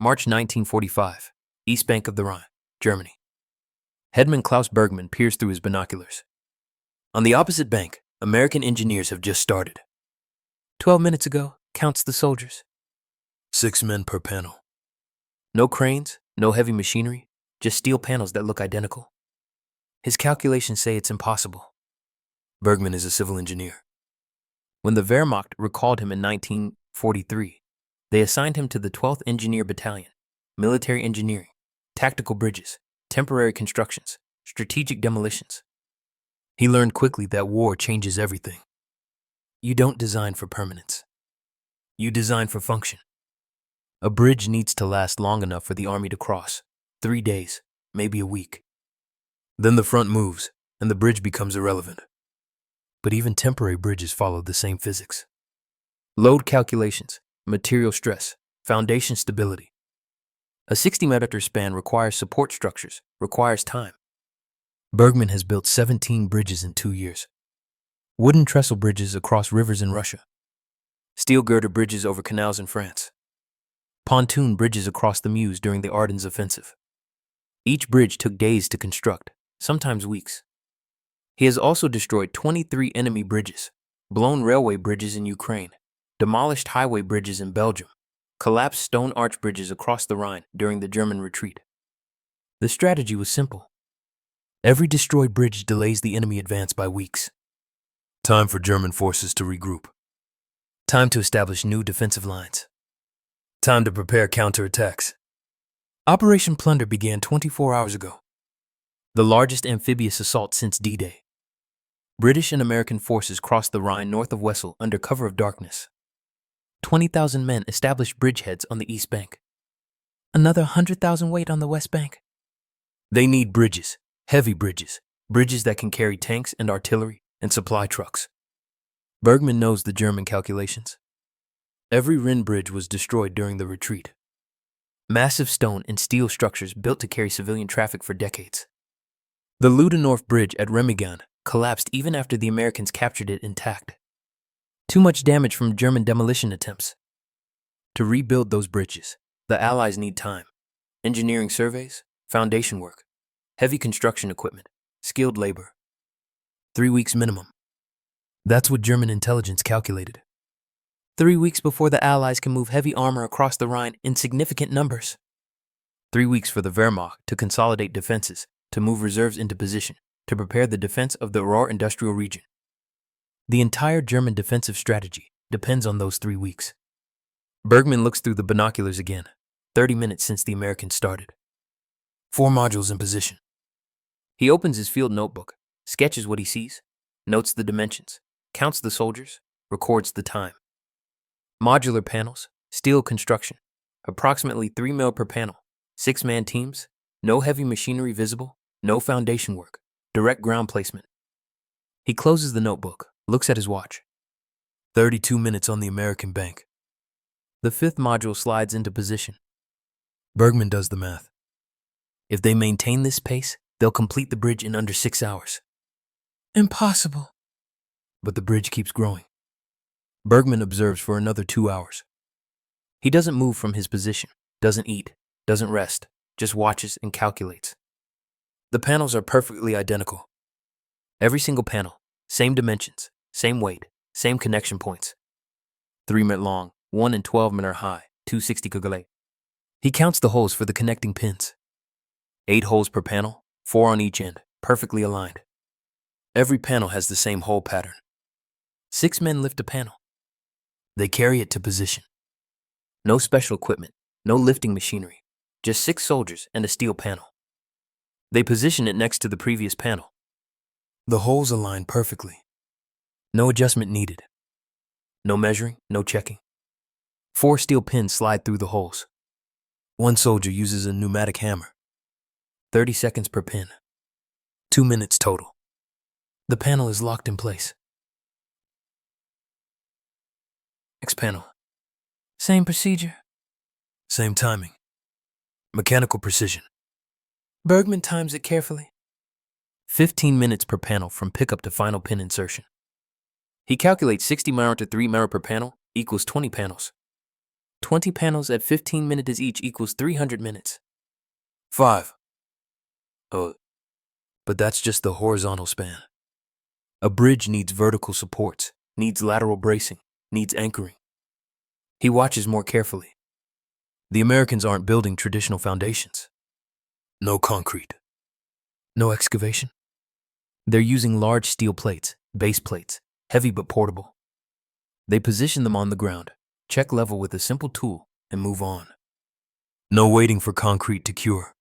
March 1945, East Bank of the Rhine, Germany. Hedman Klaus Bergman peers through his binoculars. On the opposite bank, American engineers have just started. 12 minutes ago, counts the soldiers. 6 men per panel. No cranes, no heavy machinery, just steel panels that look identical. His calculations say it's impossible. Bergman is a civil engineer. When the Wehrmacht recalled him in 1943, they assigned him to the 12th Engineer Battalion, military engineering, tactical bridges, temporary constructions, strategic demolitions. He learned quickly that war changes everything. You don't design for permanence. You design for function. A bridge needs to last long enough for the army to cross, 3 days, maybe a week. Then the front moves, and the bridge becomes irrelevant. But even temporary bridges follow the same physics. Load calculations, material stress, foundation stability. A 60-meter span requires support structures, requires time. Bergman has built 17 bridges in 2 years. Wooden trestle bridges across rivers in Russia. Steel girder bridges over canals in France. Pontoon bridges across the Meuse during the Ardennes offensive. Each bridge took days to construct, sometimes weeks. He has also destroyed 23 enemy bridges, blown railway bridges in Ukraine, demolished highway bridges in Belgium, collapsed stone arch bridges across the Rhine during the German retreat. The strategy was simple. Every destroyed bridge delays the enemy advance by weeks. Time for German forces to regroup. Time to establish new defensive lines. Time to prepare counterattacks. Operation Plunder began 24 hours ago. The largest amphibious assault since D-Day. British and American forces crossed the Rhine north of Wesel under cover of darkness. 20,000 men established bridgeheads on the east bank. Another 100,000 wait on the west bank. They need bridges, heavy bridges, bridges that can carry tanks and artillery and supply trucks. Bergman knows the German calculations. Every Rhine bridge was destroyed during the retreat. Massive stone and steel structures built to carry civilian traffic for decades. The Ludendorff Bridge at Remagen collapsed even after the Americans captured it intact. Too much damage from German demolition attempts. To rebuild those bridges, the Allies need time. Engineering surveys, foundation work, heavy construction equipment, skilled labor. 3 weeks minimum. That's what German intelligence calculated. 3 weeks before the Allies can move heavy armor across the Rhine in significant numbers. 3 weeks for the Wehrmacht to consolidate defenses, to move reserves into position, to prepare the defense of the Ruhr industrial region. The entire German defensive strategy depends on those 3 weeks. Bergman looks through the binoculars again, 30 minutes since the Americans started. 4 modules in position. He opens his field notebook, sketches what he sees, notes the dimensions, counts the soldiers, records the time. Modular panels, steel construction, approximately 3 mil per panel, 6-man teams, no heavy machinery visible, no foundation work, direct ground placement. He closes the notebook, looks at his watch. 32 minutes on the American bank. The 5th module slides into position. Bergman does the math. If they maintain this pace, they'll complete the bridge in under 6 hours. Impossible. But the bridge keeps growing. Bergman observes for another 2 hours. He doesn't move from his position, doesn't eat, doesn't rest, just watches and calculates. The panels are perfectly identical. Every single panel, same dimensions, same weight, same connection points. 3 meter long, 1 and 12 meter high, 260 kg. He counts the holes for the connecting pins. 8 holes per panel, 4 on each end, perfectly aligned. Every panel has the same hole pattern. 6 men lift a panel. They carry it to position. No special equipment, no lifting machinery, just 6 soldiers and a steel panel. They position it next to the previous panel. The holes align perfectly. No adjustment needed. No measuring, no checking. 4 steel pins slide through the holes. 1 soldier uses a pneumatic hammer. 30 seconds per pin. 2 minutes total. The panel is locked in place. Next panel. Same procedure. Same timing. Mechanical precision. Bergman times it carefully. 15 minutes per panel from pickup to final pin insertion. He calculates 60 mile to 3 mile per panel equals 20 panels. 20 panels at 15 minutes each equals 300 minutes. 5. Oh, but that's just the horizontal span. A bridge needs vertical supports, needs lateral bracing, needs anchoring. He watches more carefully. The Americans aren't building traditional foundations. No concrete. No excavation. They're using large steel plates, base plates, heavy but portable. They position them on the ground, check level with a simple tool, and move on. No waiting for concrete to cure.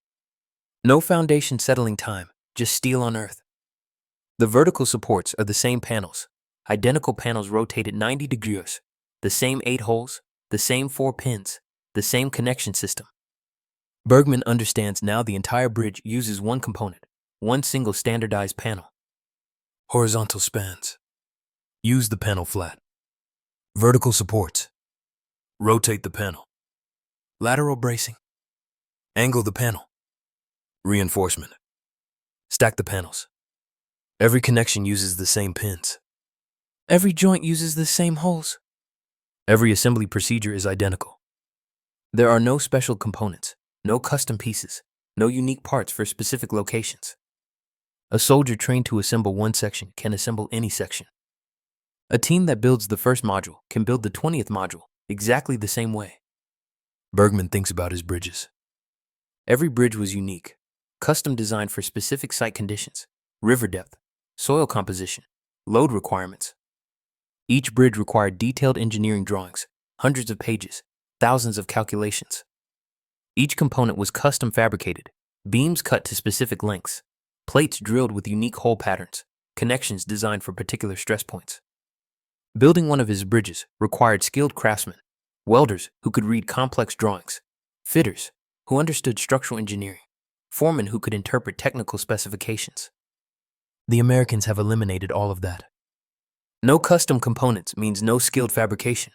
No foundation settling time, just steel on earth. The vertical supports are the same panels, identical panels rotated 90 degrees, the same 8 holes, the same 4 pins, the same connection system. Bergman understands now the entire bridge uses one component, one single standardized panel. Horizontal spans. Use the panel flat. Vertical supports. Rotate the panel. Lateral bracing. Angle the panel. Reinforcement. Stack the panels. Every connection uses the same pins. Every joint uses the same holes. Every assembly procedure is identical. There are no special components, no custom pieces, no unique parts for specific locations. A soldier trained to assemble one section can assemble any section. A team that builds the first module can build the 20th module exactly the same way. Bergman thinks about his bridges. Every bridge was unique, custom designed for specific site conditions, river depth, soil composition, load requirements. Each bridge required detailed engineering drawings, hundreds of pages, thousands of calculations. Each component was custom fabricated, beams cut to specific lengths, plates drilled with unique hole patterns, connections designed for particular stress points. Building one of his bridges required skilled craftsmen, welders who could read complex drawings, fitters who understood structural engineering, foremen who could interpret technical specifications. The Americans have eliminated all of that. No custom components means no skilled fabrication.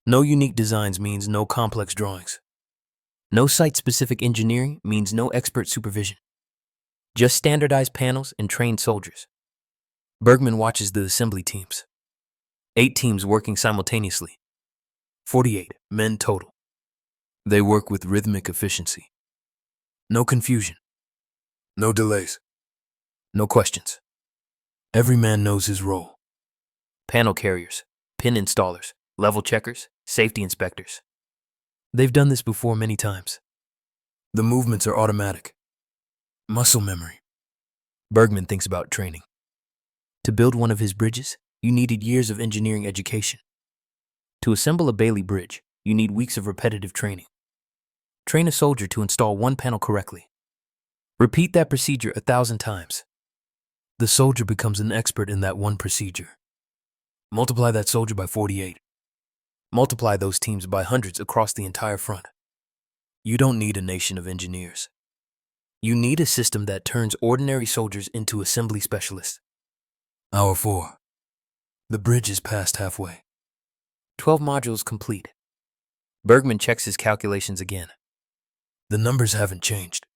No unique designs means no complex drawings. No site-specific engineering means no expert supervision. Just standardized panels and trained soldiers. Bergman watches the assembly teams. 8 teams working simultaneously. 48 men total. They work with rhythmic efficiency. No confusion. No delays. No questions. Every man knows his role. Panel carriers, pin installers, level checkers, safety inspectors. They've done this before many times. The movements are automatic. Muscle memory. Bergman thinks about training. To build one of his bridges, you needed years of engineering education. To assemble a Bailey bridge, you need weeks of repetitive training. Train a soldier to install one panel correctly. Repeat that procedure 1,000 times. The soldier becomes an expert in that one procedure. Multiply that soldier by 48. Multiply those teams by hundreds across the entire front. You don't need a nation of engineers. You need a system that turns ordinary soldiers into assembly specialists. Hour 4. The bridge is past halfway. 12 modules complete. Bergman checks his calculations again. The numbers haven't changed.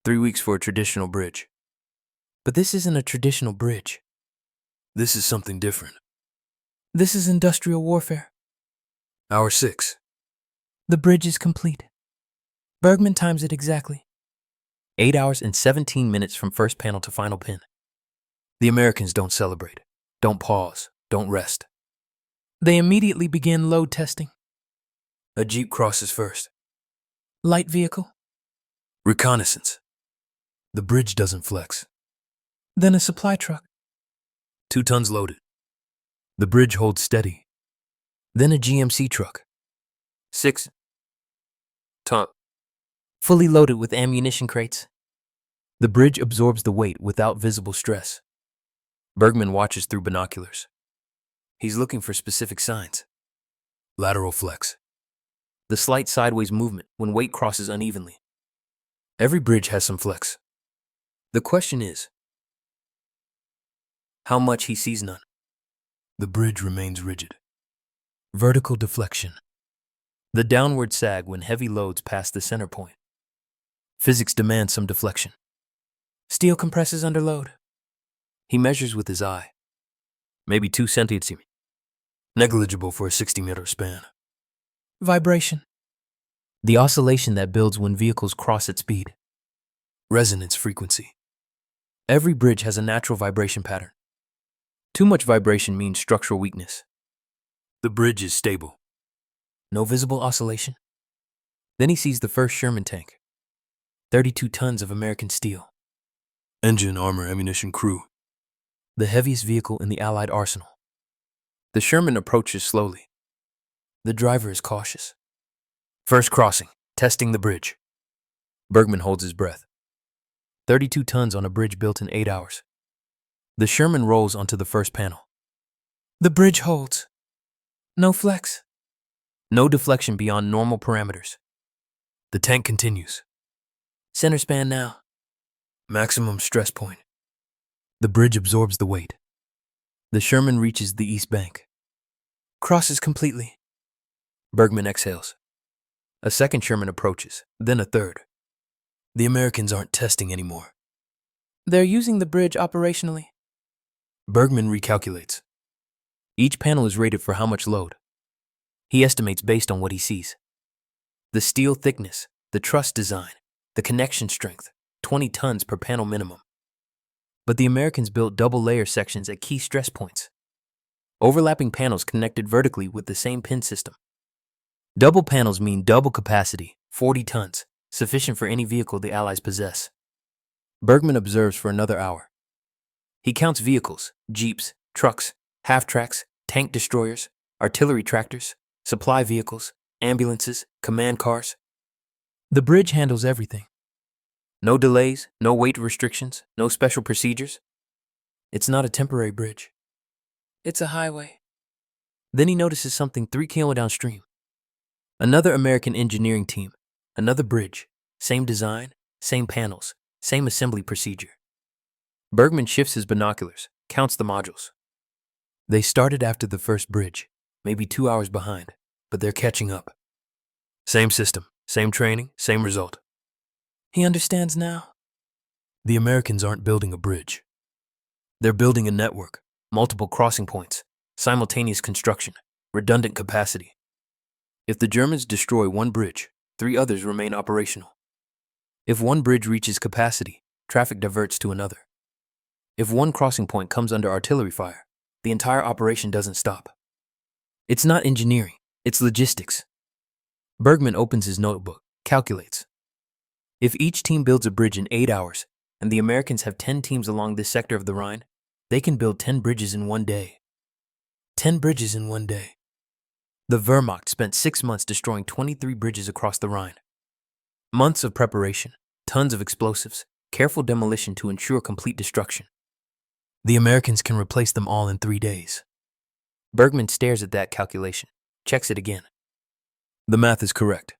3 weeks for a traditional bridge. But this isn't a traditional bridge. This is something different. This is industrial warfare. Hour 6. The bridge is complete. Bergman times it exactly. 8 hours and 17 minutes from first panel to final pin. The Americans don't celebrate, don't pause, don't rest. They immediately begin load testing. A jeep crosses first. Light vehicle. Reconnaissance. The bridge doesn't flex. Then a supply truck. 2 tons loaded. The bridge holds steady. Then a GMC truck. 6 tons. Fully loaded with ammunition crates. The bridge absorbs the weight without visible stress. Bergman watches through binoculars. He's looking for specific signs. Lateral flex. The slight sideways movement when weight crosses unevenly. Every bridge has some flex. The question is, how much? He sees none. The bridge remains rigid. Vertical deflection. The downward sag when heavy loads pass the center point. Physics demands some deflection. Steel compresses under load. He measures with his eye. Maybe 2 centimeters. Negligible for a 60-meter span. Vibration. The oscillation that builds when vehicles cross at speed. Resonance frequency. Every bridge has a natural vibration pattern. Too much vibration means structural weakness. The bridge is stable. No visible oscillation. Then he sees the first Sherman tank. 32 tons of American steel. Engine, armor, ammunition, crew. The heaviest vehicle in the Allied arsenal. The Sherman approaches slowly. The driver is cautious. First crossing, testing the bridge. Bergman holds his breath. 32 tons on a bridge built in 8 hours. The Sherman rolls onto the first panel. The bridge holds. No flex. No deflection beyond normal parameters. The tank continues. Center span now. Maximum stress point. The bridge absorbs the weight. The Sherman reaches the east bank. Crosses completely. Bergman exhales. A second Sherman approaches, then a third. The Americans aren't testing anymore. They're using the bridge operationally. Bergman recalculates. Each panel is rated for how much load. He estimates based on what he sees. The steel thickness, the truss design, the connection strength, 20 tons per panel minimum. But the Americans built double layer sections at key stress points. Overlapping panels connected vertically with the same pin system. Double panels mean double capacity, 40 tons, sufficient for any vehicle the Allies possess. Bergman observes for another hour. He counts vehicles, jeeps, trucks, half-tracks, tank destroyers, artillery tractors, supply vehicles, ambulances, command cars. The bridge handles everything. No delays, no weight restrictions, no special procedures. It's not a temporary bridge. It's a highway. Then he notices something 3 km downstream. Another American engineering team, another bridge, same design, same panels, same assembly procedure. Bergman shifts his binoculars, counts the modules. They started after the first bridge, maybe 2 hours behind, but they're catching up. Same system, same training, same result. He understands now. The Americans aren't building a bridge. They're building a network, multiple crossing points, simultaneous construction, redundant capacity. If the Germans destroy one bridge, 3 others remain operational. If one bridge reaches capacity, traffic diverts to another. If one crossing point comes under artillery fire, the entire operation doesn't stop. It's not engineering, it's logistics. Bergman opens his notebook, calculates. If each team builds a bridge in 8 hours, and the Americans have 10 teams along this sector of the Rhine, they can build 10 bridges in 1 day. 10 bridges in 1 day. The Wehrmacht spent 6 months destroying 23 bridges across the Rhine. Months of preparation, tons of explosives, careful demolition to ensure complete destruction. The Americans can replace them all in 3 days. Bergman stares at that calculation, checks it again. The math is correct.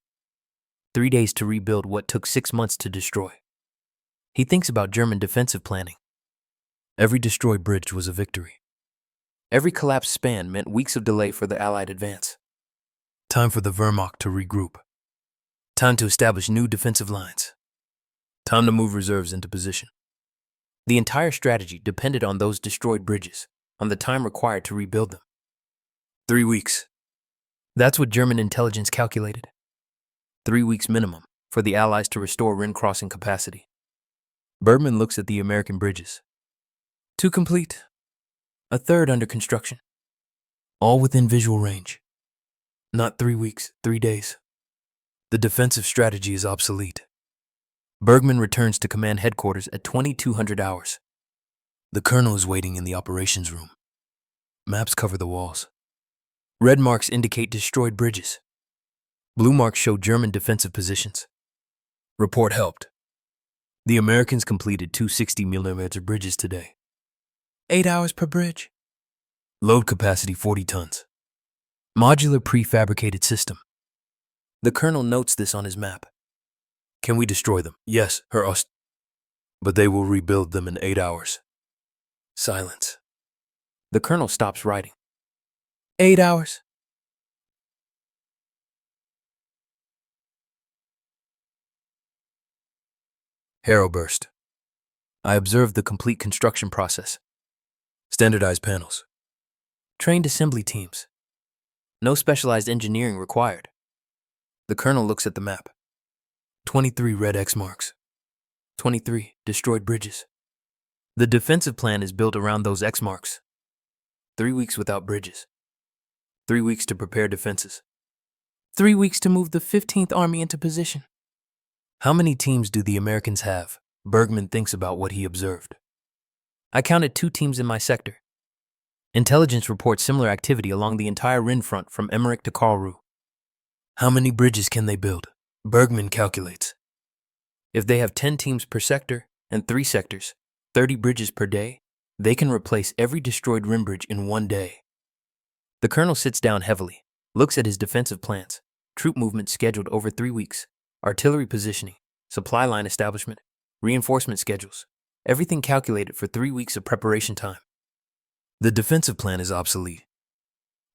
3 days to rebuild what took 6 months to destroy. He thinks about German defensive planning. Every destroyed bridge was a victory. Every collapsed span meant weeks of delay for the Allied advance. Time for the Wehrmacht to regroup. Time to establish new defensive lines. Time to move reserves into position. The entire strategy depended on those destroyed bridges, on the time required to rebuild them. 3 weeks. That's what German intelligence calculated. 3 weeks minimum for the Allies to restore Rhine crossing capacity. Bergman looks at the American bridges. 2 complete. A third under construction. All within visual range. Not 3 weeks, 3 days. The defensive strategy is obsolete. Bergman returns to command headquarters at 2200 hours. The colonel is waiting in the operations room. Maps cover the walls. Red marks indicate destroyed bridges. Blue marks show German defensive positions. Report helped. The Americans completed 2 60mm bridges today. 8 hours per bridge. Load capacity 40 tons. Modular prefabricated system. The colonel notes this on his map. Can we destroy them? Yes, Herr Ost. But they will rebuild them in 8 hours. Silence. The colonel stops writing. 8 hours. Harrow burst. I observed the complete construction process. Standardized panels. Trained assembly teams. No specialized engineering required. The colonel looks at the map. 23 red X marks. 23 destroyed bridges. The defensive plan is built around those X marks. 3 weeks without bridges. 3 weeks to prepare defenses. 3 weeks to move the 15th Army into position. How many teams do the Americans have? Bergman thinks about what he observed. I counted 2 teams in my sector. Intelligence reports similar activity along the entire Rhine front from Emmerich to Karlsruhe. How many bridges can they build? Bergman calculates. If they have 10 teams per sector and 3 sectors, 30 bridges per day, they can replace every destroyed Rhine bridge in 1 day. The colonel sits down heavily, looks at his defensive plans, troop movement scheduled over 3 weeks, artillery positioning, supply line establishment, reinforcement schedules, everything calculated for 3 weeks of preparation time. The defensive plan is obsolete.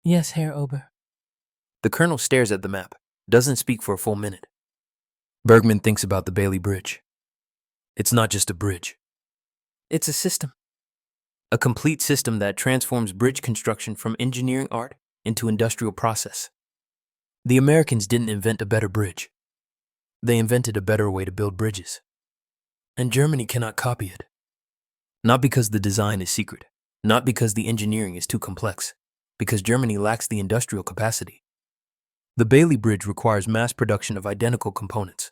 Yes, Herr Ober. The colonel stares at the map, doesn't speak for a full minute. Bergman thinks about the Bailey Bridge. It's not just a bridge. It's a system. A complete system that transforms bridge construction from engineering art into industrial process. The Americans didn't invent a better bridge. They invented a better way to build bridges. And Germany cannot copy it. Not because the design is secret, not because the engineering is too complex, because Germany lacks the industrial capacity. The Bailey Bridge requires mass production of identical components.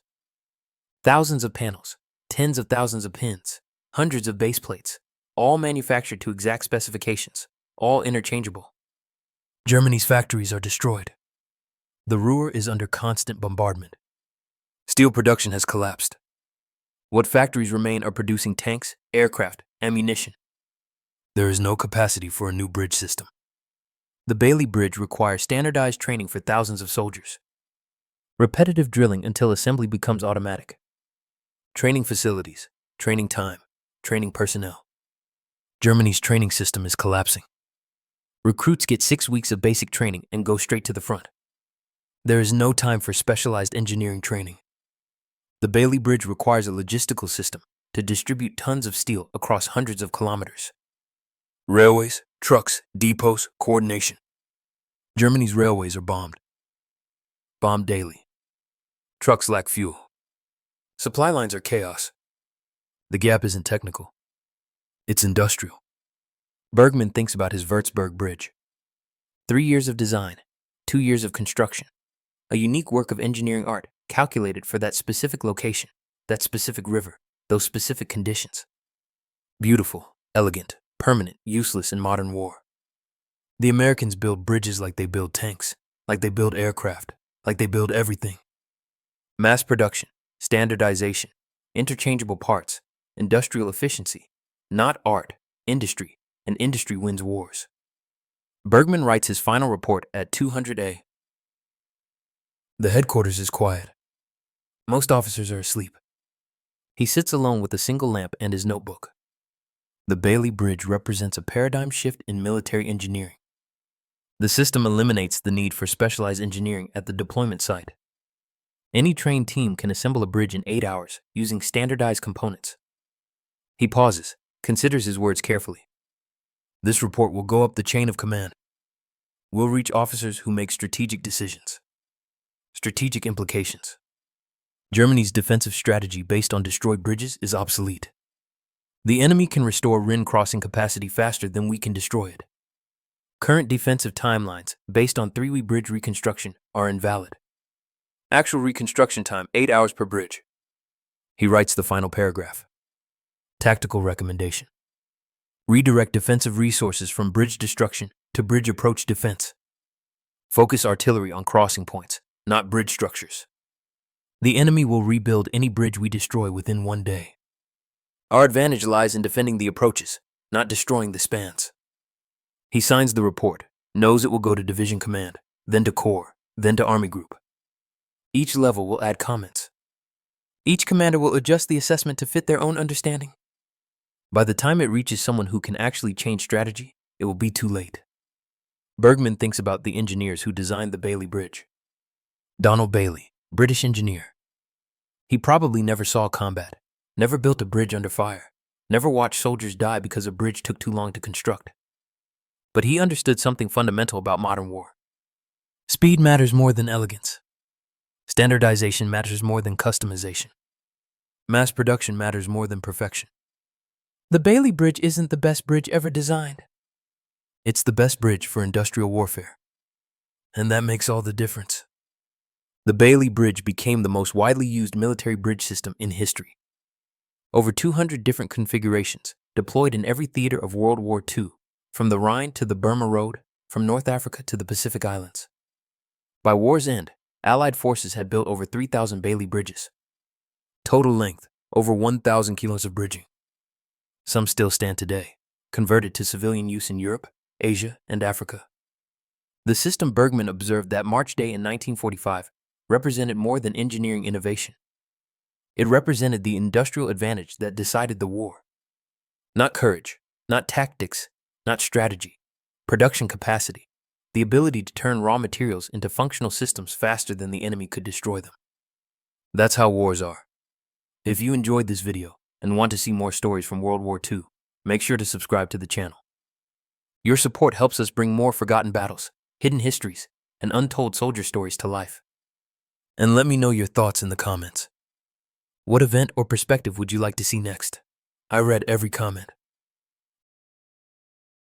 Thousands of panels, tens of thousands of pins, hundreds of base plates, all manufactured to exact specifications, all interchangeable. Germany's factories are destroyed. The Ruhr is under constant bombardment. Steel production has collapsed. What factories remain are producing tanks, aircraft, ammunition. There is no capacity for a new bridge system. The Bailey Bridge requires standardized training for thousands of soldiers. Repetitive drilling until assembly becomes automatic. Training facilities, training time, training personnel. Germany's training system is collapsing. Recruits get 6 weeks of basic training and go straight to the front. There is no time for specialized engineering training. The Bailey Bridge requires a logistical system to distribute tons of steel across hundreds of kilometers. Railways, trucks, depots, coordination. Germany's railways are bombed. Bombed daily. Trucks lack fuel. Supply lines are chaos. The gap isn't technical. It's industrial. Bergman thinks about his Würzburg Bridge. 3 years of design, 2 years of construction. A unique work of engineering art calculated for that specific location, that specific river, those specific conditions. Beautiful, elegant, permanent, useless in modern war. The Americans build bridges like they build tanks, like they build aircraft, like they build everything. Mass production, standardization, interchangeable parts, industrial efficiency, not art, industry, and industry wins wars. Bergman writes his final report at 200A. The headquarters is quiet. Most officers are asleep. He sits alone with a single lamp and his notebook. The Bailey Bridge represents a paradigm shift in military engineering. The system eliminates the need for specialized engineering at the deployment site. Any trained team can assemble a bridge in 8 hours using standardized components. He pauses, considers his words carefully. This report will go up the chain of command. We'll reach officers who make strategic decisions. Strategic implications. Germany's defensive strategy based on destroyed bridges is obsolete. The enemy can restore Rhine crossing capacity faster than we can destroy it. Current defensive timelines based on 3-week bridge reconstruction are invalid. Actual reconstruction time 8 hours per bridge. He writes the final paragraph. Tactical recommendation. Redirect defensive resources from bridge destruction to bridge approach defense. Focus artillery on crossing points, not bridge structures. The enemy will rebuild any bridge we destroy within 1 day. Our advantage lies in defending the approaches, not destroying the spans. He signs the report, knows it will go to division command, then to corps, then to army group. Each level will add comments. Each commander will adjust the assessment to fit their own understanding. By the time it reaches someone who can actually change strategy, it will be too late. Bergman thinks about the engineers who designed the Bailey Bridge. Donald Bailey, British engineer. He probably never saw combat, never built a bridge under fire, never watched soldiers die because a bridge took too long to construct. But he understood something fundamental about modern war. Speed matters more than elegance. Standardization matters more than customization. Mass production matters more than perfection. The Bailey Bridge isn't the best bridge ever designed. It's the best bridge for industrial warfare. And that makes all the difference. The Bailey Bridge became the most widely used military bridge system in history. Over 200 different configurations, deployed in every theater of World War II, from the Rhine to the Burma Road, from North Africa to the Pacific Islands. By war's end, Allied forces had built over 3,000 Bailey bridges. Total length, over 1,000 kilos of bridging. Some still stand today, converted to civilian use in Europe, Asia, and Africa. The system Bergman observed that March Day in 1945 represented more than engineering innovation. It represented the industrial advantage that decided the war. Not courage, not tactics, not strategy, production capacity, the ability to turn raw materials into functional systems faster than the enemy could destroy them. That's how wars are. If you enjoyed this video and want to see more stories from World War II, make sure to subscribe to the channel. Your support helps us bring more forgotten battles, hidden histories, and untold soldier stories to life. And let me know your thoughts in the comments. What event or perspective would you like to see next? I read every comment.